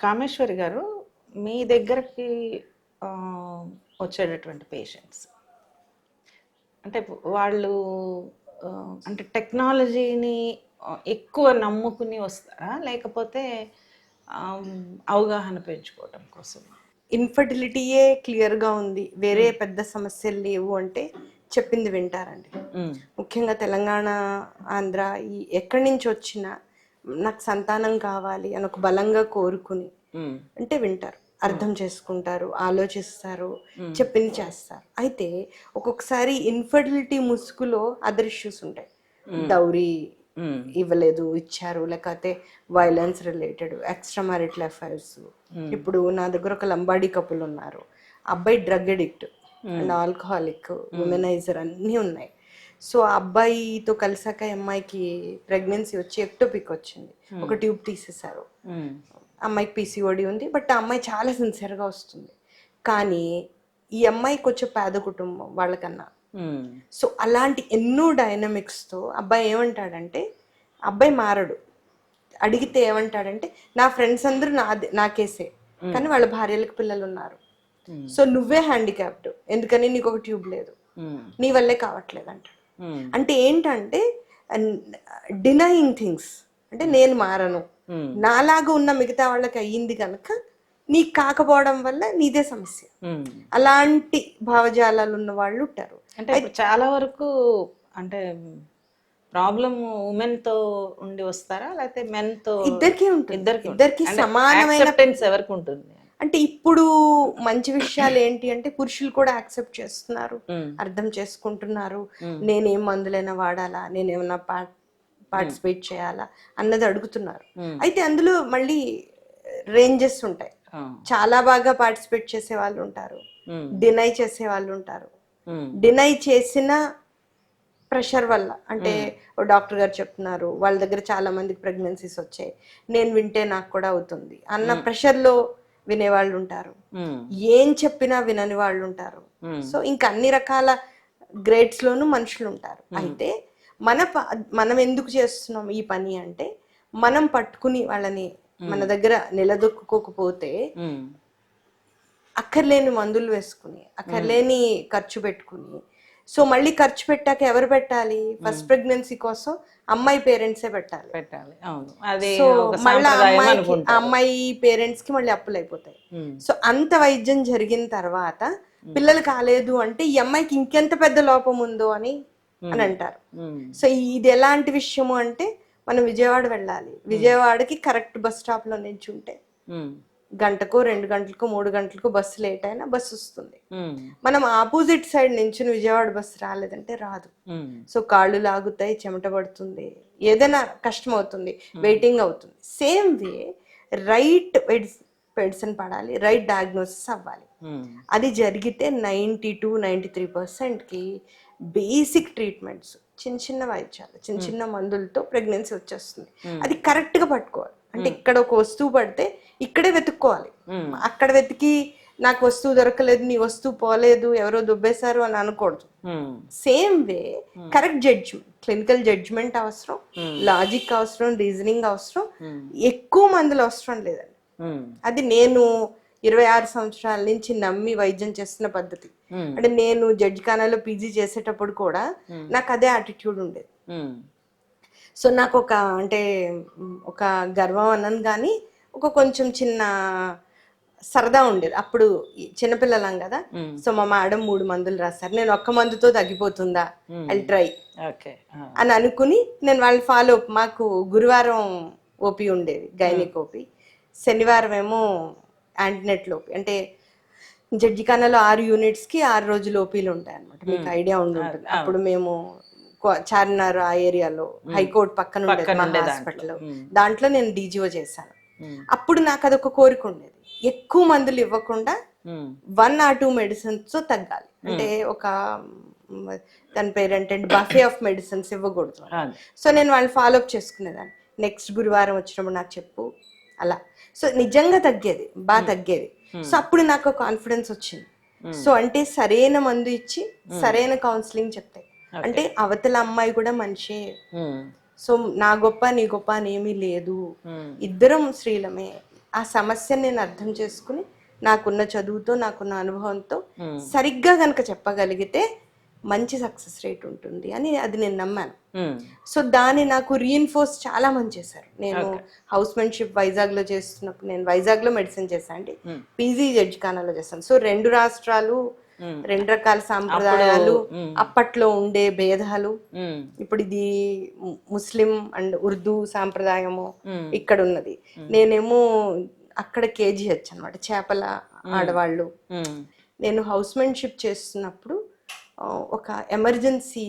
కామేశ్వరి గారు, మీ దగ్గరకి వచ్చేటటువంటి పేషెంట్స్ అంటే వాళ్ళు అంటే టెక్నాలజీని ఎక్కువ నమ్ముకుని వస్తారా, లేకపోతే అవగాహన పెంచుకోవడం కోసం? ఇన్ఫర్టిలిటీయే క్లియర్గా ఉంది, వేరే పెద్ద సమస్యలు లేవు అంటే చెప్పింది వింటారండి. ముఖ్యంగా తెలంగాణ, ఆంధ్ర ఈ ఎక్కడి నుంచి వచ్చినా నాకు సంతానం కావాలి అని ఒక బలంగా కోరుకుని అంటే వింటారు, అర్థం చేసుకుంటారు, ఆలోచిస్తారు, చెప్పింది చేస్తారు. అయితే ఒక్కొక్కసారి ఇన్ఫర్టిలిటీ ముసుగులో అదర్ ఇష్యూస్ ఉంటాయి. డౌరీ ఇవ్వలేదు, ఇచ్చారు, లేకపోతే violence related, extra marital affairs. ఇప్పుడు నా దగ్గర ఒక లంబాడీ కపుల్ ఉన్నారు. అబ్బాయి drug addict and alcoholic, womaniser అన్నీ ఉన్నాయి. సో ఆ అబ్బాయితో కలిసాక అమ్మాయికి ప్రెగ్నెన్సీ వచ్చి ఎక్టోపిక్ వచ్చింది, ఒక ట్యూబ్ తీసేశారు. అమ్మాయికి పీసీఓడి ఉంది, బట్ ఆ అమ్మాయి చాలా సిన్సియర్గా వస్తుంది. కానీ ఈ అమ్మాయికి వచ్చే పేద కుటుంబం వాళ్ళకన్నా. సో అలాంటి ఎన్నో డైనమిక్స్తో అబ్బాయి ఏమంటాడంటే, అబ్బాయి మారడు. అడిగితే ఏమంటాడంటే, నా ఫ్రెండ్స్ అందరూ నా కేసే, కానీ వాళ్ళ భార్యలకు పిల్లలు ఉన్నారు. సో నువ్వే హ్యాండిక్యాప్డ్, ఎందుకని నీకు ఒక ట్యూబ్ లేదు, నీ వల్లే కావట్లేదు అంటాడు. అంటే ఏంటంటే డినయింగ్ థింగ్స్. అంటే నేను మారను, నాలాగా ఉన్న మిగతా వాళ్ళకి అయ్యింది కనుక నీకు కాకపోవడం వల్ల నీదే సమస్య. అలాంటి భావజాలాలు ఉన్న వాళ్ళు ఉంటారు. అంటే చాలా వరకు అంటే ప్రాబ్లమ్ ఉమెన్ తో ఉండి వస్తారా, లేకపోతే మెన్ తో? ఇద్దరికి ఉంటుంది, ఇద్దరికి సమానమైన ఎవరికి ఉంటుంది. అంటే ఇప్పుడు మంచి విషయాలు ఏంటి అంటే పురుషులు కూడా యాక్సెప్ట్ చేస్తున్నారు, అర్థం చేసుకుంటున్నారు. నేనేం మందులైనా వాడాలా, నేనేమన్నా పార్టిసిపేట్ చేయాలా అన్నది అడుగుతున్నారు. అయితే అందులో మళ్ళీ రేంజెస్ ఉంటాయి. చాలా బాగా పార్టిసిపేట్ చేసే వాళ్ళు ఉంటారు, డినై చేసే వాళ్ళు ఉంటారు. డినై చేసిన ప్రెషర్ వల్ల, అంటే డాక్టర్ గారు చెప్తున్నారు వాళ్ళ దగ్గర చాలా మందికి ప్రెగ్నెన్సీస్ వచ్చాయి, నేను వింటే నాకు కూడా అవుతుంది అన్న ప్రెషర్లో వినేవాళ్ళు ఉంటారు, ఏం చెప్పినా వినని వాళ్ళు ఉంటారు. సో ఇంకా అన్ని రకాల గ్రేడ్స్ లోనూ మనుషులు ఉంటారు. అయితే మనం ఎందుకు చేస్తున్నాం ఈ పని అంటే, మనం పట్టుకుని వాళ్ళని మన దగ్గర నిలదొక్కుకోకపోతే అక్కర్లేని మందులు వేసుకుని, అక్కర్లేని ఖర్చు పెట్టుకుని, సో మళ్ళీ ఖర్చు పెట్టాక ఎవరు పెట్టాలి? ఫస్ట్ ప్రెగ్నెన్సీ కోసం అమ్మాయి పేరెంట్సే పెట్టాలి. సో మళ్ళీ అమ్మాయి పేరెంట్స్ కి మళ్ళీ అప్పులు అయిపోతాయి. సో అంత వైద్యం జరిగిన తర్వాత పిల్లలు కాలేదు అంటే ఈ అమ్మాయికి ఇంకెంత పెద్ద లోపం ఉందో అని అంటారు. సో ఇది ఎలాంటి విషయము అంటే, మనం విజయవాడ వెళ్ళాలి, విజయవాడకి కరెక్ట్ బస్ స్టాప్ లో నిల్చుంటే గంటకో 2 గంటలకో 3 గంటలకో బస్సు లేట్ అయినా బస్సు వస్తుంది. మనం ఆపోజిట్ సైడ్ నుంచి విజయవాడ బస్సు రాలేదంటే రాదు. సో కాళ్ళు లాగుతాయి, చెమట పడుతుంది, ఏదైనా కష్టం అవుతుంది, వెయిటింగ్ అవుతుంది. సేమ్ వే రైట్ మెడిసిన్ పడాలి, రైట్ డయాగ్నోసిస్ అవ్వాలి. అది జరిగితే 92-93% బేసిక్ ట్రీట్మెంట్స్, చిన్న చిన్న వైద్యాలు, చిన్న చిన్న మందులతో ప్రెగ్నెన్సీ వచ్చేస్తుంది. అది కరెక్ట్ గా పట్టుకోవాలి. అంటే ఇక్కడ ఒక వస్తువు పడితే ఇక్కడే వెతుక్కోవాలి. అక్కడ వెతికి నాకు వస్తువు దొరకలేదు, నీ వస్తువు పోలేదు, ఎవరో దుబ్బేశారు అని అనకూడదు. Same way correct judgment, clinical judgment అవసరం, లాజిక్ అవసరం, రీజనింగ్ అవసరం, ఎక్కువ మందులు అవసరం లేదండి. అది నేను 26 సంవత్సరాల నుంచి నమ్మి వైద్యం చేస్తున్న పద్ధతి. అంటే నేను జడ్జి ఖానాలో పీజీ చేసేటప్పుడు కూడా నాకు అదే యాటిట్యూడ్ ఉండేది. సో నాకు ఒక గర్వం అన్నది కానీ ఒక కొంచెం చిన్న సరదా ఉండేది. అప్పుడు చిన్నపిల్లలం కదా, సో మా మేడం 3 మందులు రాశారు, నేను ఒక్క మందుతో తగ్గిపోతుందా, ఐ ట్రై అని అనుకుని నేను వాళ్ళని ఫాలో అప్. మాకు గురువారం ఓపీ ఉండేది, గైనిక్ ఓపీ, శనివారం ఏమో యాంటీనెట్ ఓపీ. అంటే జడ్జిఖానాలో 6 యూనిట్స్కి 6 రోజులు ఓపీలు ఉంటాయి అనమాట. మీకు ఐడియా ఉంటుంది. అప్పుడు మేము చార్మినార్ ఆ ఏరియాలో హైకోర్టు పక్కన ఉండేది మా హాస్పిటల్, దాంట్లో నేను డీజీఓ చేశాను. అప్పుడు నాకు అదొక కోరిక ఉండేది, ఎక్కువ మందులు ఇవ్వకుండా 1 or 2 మెడిసిన్స్ తగ్గాలి. అంటే ఒక దాని పేరు ఏంటంటే బఫే ఆఫ్ మెడిసిన్స్ ఇవ్వకూడదు. సో నేను వాళ్ళు ఫాలోఅప్ చేసుకునేదాన్ని. నెక్స్ట్ గురువారం వచ్చినప్పుడు నాకు చెప్పు అలా. సో నిజంగా తగ్గేది, బాగా తగ్గేది. సో అప్పుడు నాకు కాన్ఫిడెన్స్ వచ్చింది. సో అంటే సరైన మందు ఇచ్చి సరైన కౌన్సిలింగ్ చెప్తాయి. అంటే అవతల అమ్మాయి కూడా మనిషే. సో నా గొప్ప నీ గొప్ప అని ఏమీ లేదు, ఇద్దరం స్త్రీలమే. ఆ సమస్యని నేను అర్థం చేసుకుని నాకున్న చదువుతో నాకున్న అనుభవంతో సరిగ్గా కనుక చెప్పగలిగితే మంచి సక్సెస్ రేట్ ఉంటుంది అని అది నేను నమ్మాను. సో దాన్ని నాకు రీఇన్ఫోర్స్ చాలా మంది చేశారు. నేను హౌస్మెన్షిప్ వైజాగ్ లో చేస్తున్నప్పుడు, నేను వైజాగ్ లో మెడిసిన్ చేశాను అండి, పీజీ జడ్జిఖానాలో చేశాను. సో 2 రాష్ట్రాలు, 2 రకాల సాంప్రదాయాలు, అప్పట్లో ఉండే భేదాలు. ఇప్పుడు ఇది ముస్లిం అండ్ ఉర్దూ సాంప్రదాయము ఇక్కడ ఉన్నది, నేనేమో అక్కడ కేజీహెచ్ అనమాట, చేపల ఆడవాళ్ళు. నేను హౌస్మెన్షిప్ చేస్తున్నప్పుడు ఒక ఎమర్జెన్సీ,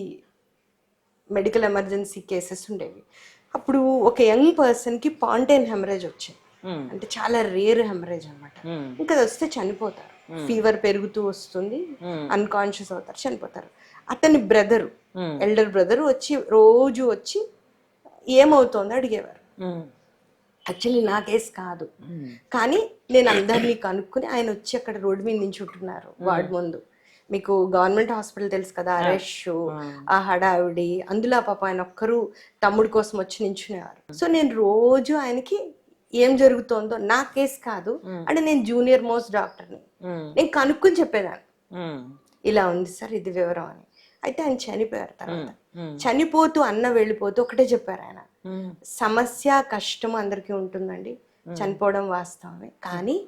మెడికల్ ఎమర్జెన్సీ కేసెస్ ఉండేవి. అప్పుడు ఒక యంగ్ పర్సన్కి పాంటైన్ హెమరేజ్ వచ్చింది. అంటే చాలా రేర్ హెమరేజ్ అనమాట. ఇంకా అది వస్తే చనిపోతారు, ఫీవర్ పెరుగుతూ వస్తుంది, అన్కాన్షియస్ అవుతారు, చనిపోతారు. అతని బ్రదరు, ఎల్డర్ బ్రదర్ వచ్చి రోజు వచ్చి ఏమవుతుందో అడిగేవారు. యాక్చువల్లీ నా కేసు కాదు, కానీ నేను అందరినీ కనుక్కుని ఆయన వచ్చి అక్కడ రోడ్డు మీద నించుంటున్నారు వార్డ్ ముందు. మీకు గవర్నమెంట్ హాస్పిటల్ తెలుసు కదా, రష్, ఆ హడావిడి, అందులో పాప ఆయన ఒక్కరు తమ్ముడు కోసం వచ్చి నించునేవారు. సో నేను రోజు ఆయనకి ఏం జరుగుతోందో, నా కేసు కాదు అంటే నేను జూనియర్ మోస్ట్ డాక్టర్ని, నేను కనుక్కుని చెప్పేదాన్ని, ఇలా ఉంది సార్ ఇది వివరం అని. అయితే ఆయన చనిపోయారు. తర్వాత చనిపోతూ అన్న వెళ్ళిపోతూ ఒకటే చెప్పారు ఆయన, సమస్య కష్టం అందరికీ ఉంటుందండి, చనిపోవడం వాస్తవమే, కానీ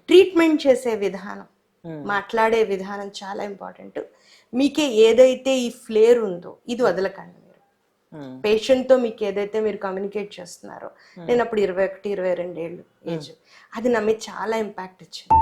ట్రీట్మెంట్ చేసే విధానం, మాట్లాడే విధానం చాలా ఇంపార్టెంట్. మీకే ఏదైతే ఈ ఫ్లేర్ ఉందో ఇది వదలకండి. మీరు పేషెంట్తో మీకు ఏదైతే మీరు కమ్యూనికేట్ చేస్తున్నారో, నేను అప్పుడు 21-22 ఏళ్ళు ఏజ్, అది నా మీద చాలా ఇంపాక్ట్ ఇచ్చింది.